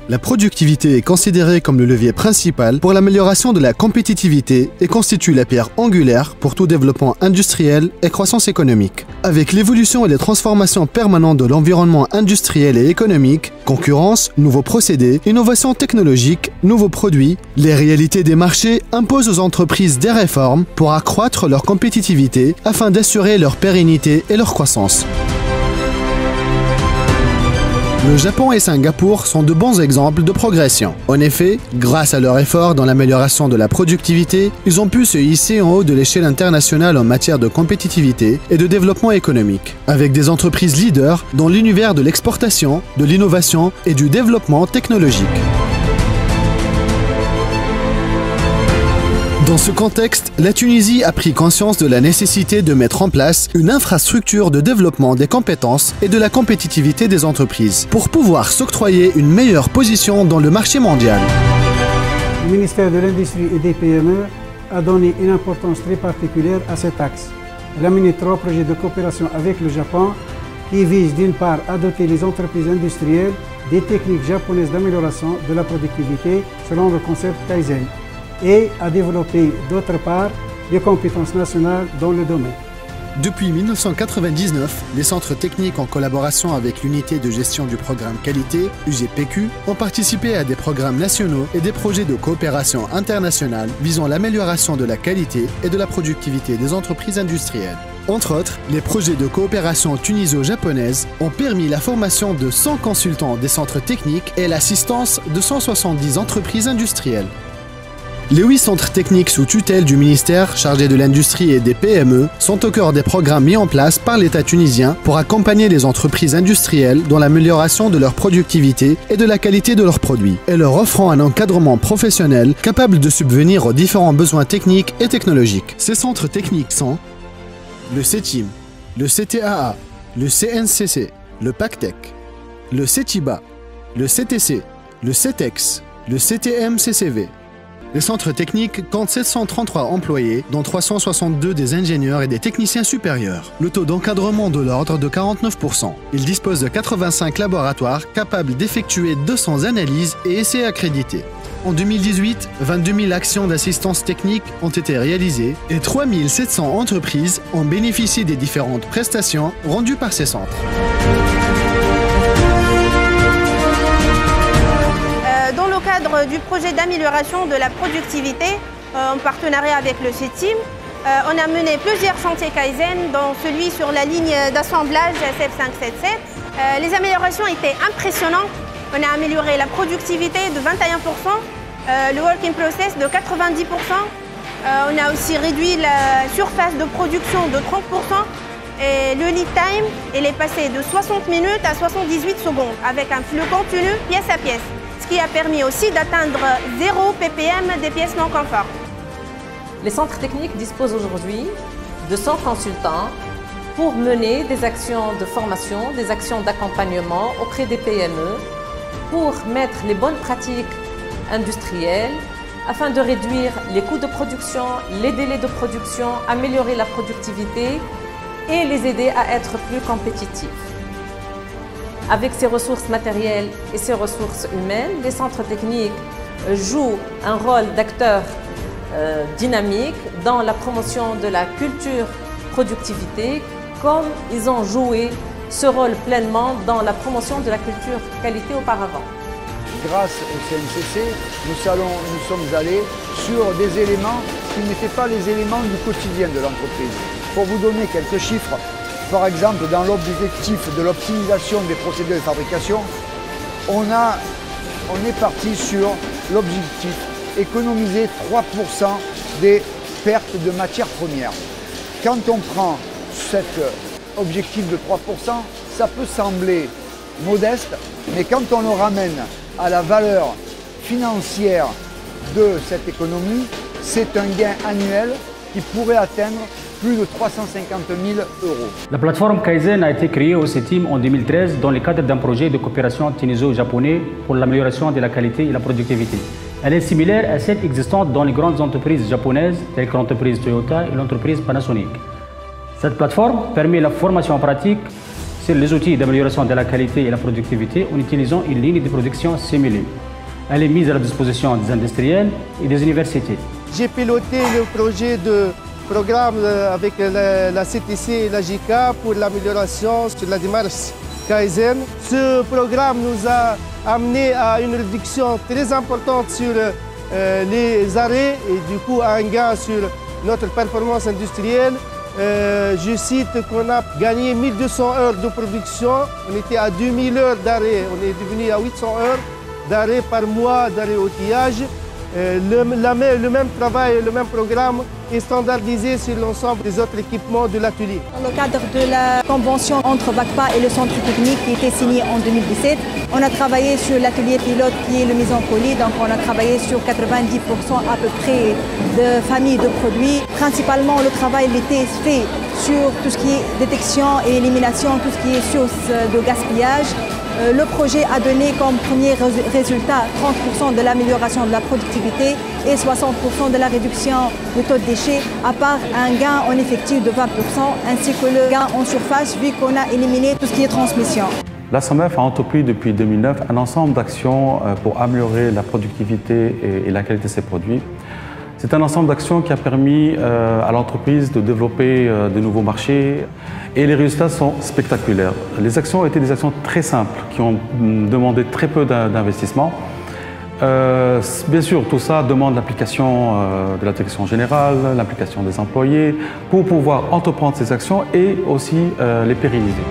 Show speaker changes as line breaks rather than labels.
La productivité est considérée comme le levier principal pour l'amélioration de la compétitivité et constitue la pierre angulaire pour tout développement industriel et croissance économique. Avec l'évolution et les transformations permanentes de l'environnement industriel et économique, concurrence, nouveaux procédés, innovation technologique, nouveaux produits, les réalités des marchés imposent aux entreprises des réformes pour accroître leur compétitivité afin d'assurer leur pérennité et leur croissance. Le Japon et Singapour sont de bons exemples de progression. En effet, grâce à leur effort dans l'amélioration de la productivité, ils ont pu se hisser en haut de l'échelle internationale en matière de compétitivité et de développement économique, avec des entreprises leaders dans l'univers de l'exportation, de l'innovation et du développement technologique. Dans ce contexte, la Tunisie a pris conscience de la nécessité de mettre en place une infrastructure de développement des compétences et de la compétitivité des entreprises pour pouvoir s'octroyer une meilleure position dans le marché mondial.
Le ministère de l'Industrie et des PME a donné une importance très particulière à cet axe. Elle a mené 3 projets de coopération avec le Japon qui visent d'une part à doter les entreprises industrielles des techniques japonaises d'amélioration de la productivité selon le concept Kaizen, et à développer d'autre part des compétences nationales dans le domaine.
Depuis 1999, les centres techniques en collaboration avec l'unité de gestion du programme qualité, UGPQ, ont participé à des programmes nationaux et des projets de coopération internationale visant l'amélioration de la qualité et de la productivité des entreprises industrielles. Entre autres, les projets de coopération tuniso-japonaise ont permis la formation de 100 consultants des centres techniques et l'assistance de 170 entreprises industrielles. Les 8 centres techniques sous tutelle du ministère chargé de l'industrie et des PME sont au cœur des programmes mis en place par l'État tunisien pour accompagner les entreprises industrielles dans l'amélioration de leur productivité et de la qualité de leurs produits, et leur offrant un encadrement professionnel capable de subvenir aux différents besoins techniques et technologiques. Ces centres techniques sont le CETIM, le CTAA, le CNCC, le PACTEC, le CETIBA, le CTC, le CETEX, le CTM-CCV. Les centres techniques comptent 733 employés, dont 362 des ingénieurs et des techniciens supérieurs. Le taux d'encadrement de l'ordre de 49%. Ils disposent de 85 laboratoires capables d'effectuer 200 analyses et essais accrédités. En 2018, 22 000 actions d'assistance technique ont été réalisées et 3 700 entreprises ont bénéficié des différentes prestations rendues par ces centres.
Dans le cadre du projet d'amélioration de la productivité, en partenariat avec le CETIM, on a mené plusieurs chantiers Kaizen, dont celui sur la ligne d'assemblage SF577. Les améliorations étaient impressionnantes. On a amélioré la productivité de 21%, le working process de 90%. On a aussi réduit la surface de production de 30%. Et le lead time, il est passé de 60 minutes à 78 secondes, avec un flux continu pièce à pièce, ce qui a permis aussi d'atteindre 0 ppm des pièces non conformes.
Les centres techniques disposent aujourd'hui de 100 consultants pour mener des actions de formation, des actions d'accompagnement auprès des PME, pour mettre les bonnes pratiques industrielles afin de réduire les coûts de production, les délais de production, améliorer la productivité et les aider à être plus compétitifs. Avec ces ressources matérielles et ces ressources humaines, les centres techniques jouent un rôle d'acteur dynamique dans la promotion de la culture productivité, comme ils ont joué ce rôle pleinement dans la promotion de la culture qualité auparavant.
Grâce au CNCC, nous sommes allés sur des éléments qui n'étaient pas les éléments du quotidien de l'entreprise. Pour vous donner quelques chiffres, par exemple, dans l'objectif de l'optimisation des procédures de fabrication, on est parti sur l'objectif économiser 3% des pertes de matières premières. Quand on prend cet objectif de 3%, ça peut sembler modeste, mais quand on le ramène à la valeur financière de cette économie, c'est un gain annuel qui pourrait atteindre plus de 350 000 €.
La plateforme Kaizen a été créée au CETIM en 2013 dans le cadre d'un projet de coopération tuniso-japonais pour l'amélioration de la qualité et la productivité. Elle est similaire à celle existante dans les grandes entreprises japonaises telles que l'entreprise Toyota et l'entreprise Panasonic. Cette plateforme permet la formation pratique sur les outils d'amélioration de la qualité et la productivité en utilisant une ligne de production simulée. Elle est mise à la disposition des industriels et des universités.
J'ai piloté le projet de programme avec la CTC et la JICA pour l'amélioration sur la démarche Kaizen. Ce programme nous a amené à une réduction très importante sur les arrêts et du coup à un gain sur notre performance industrielle. Je cite qu'on a gagné 1200 heures de production. On était à 2000 heures d'arrêt. On est devenu à 800 heures d'arrêt par mois d'arrêt outillage. Le même travail, le même programme est standardisé sur l'ensemble des autres équipements de l'atelier.
Dans le cadre de la convention entre VACPA et le centre technique qui a été signée en 2017, on a travaillé sur l'atelier pilote qui est le mise en colis. Donc on a travaillé sur 90% à peu près de familles de produits. Principalement le travail était fait sur tout ce qui est détection et élimination, tout ce qui est source de gaspillage. Le projet a donné comme premier résultat 30% de l'amélioration de la productivité et 60% de la réduction du taux de déchets, à part un gain en effectif de 20%, ainsi que le gain en surface, vu qu'on a éliminé tout ce qui est transmission.
La SOMEF a entrepris depuis 2009 un ensemble d'actions pour améliorer la productivité et la qualité de ses produits. C'est un ensemble d'actions qui a permis à l'entreprise de développer de nouveaux marchés et les résultats sont spectaculaires. Les actions ont été des actions très simples qui ont demandé très peu d'investissement. Bien sûr, tout ça demande l'application de la direction générale, l'implication des employés pour pouvoir entreprendre ces actions et aussi les pérenniser.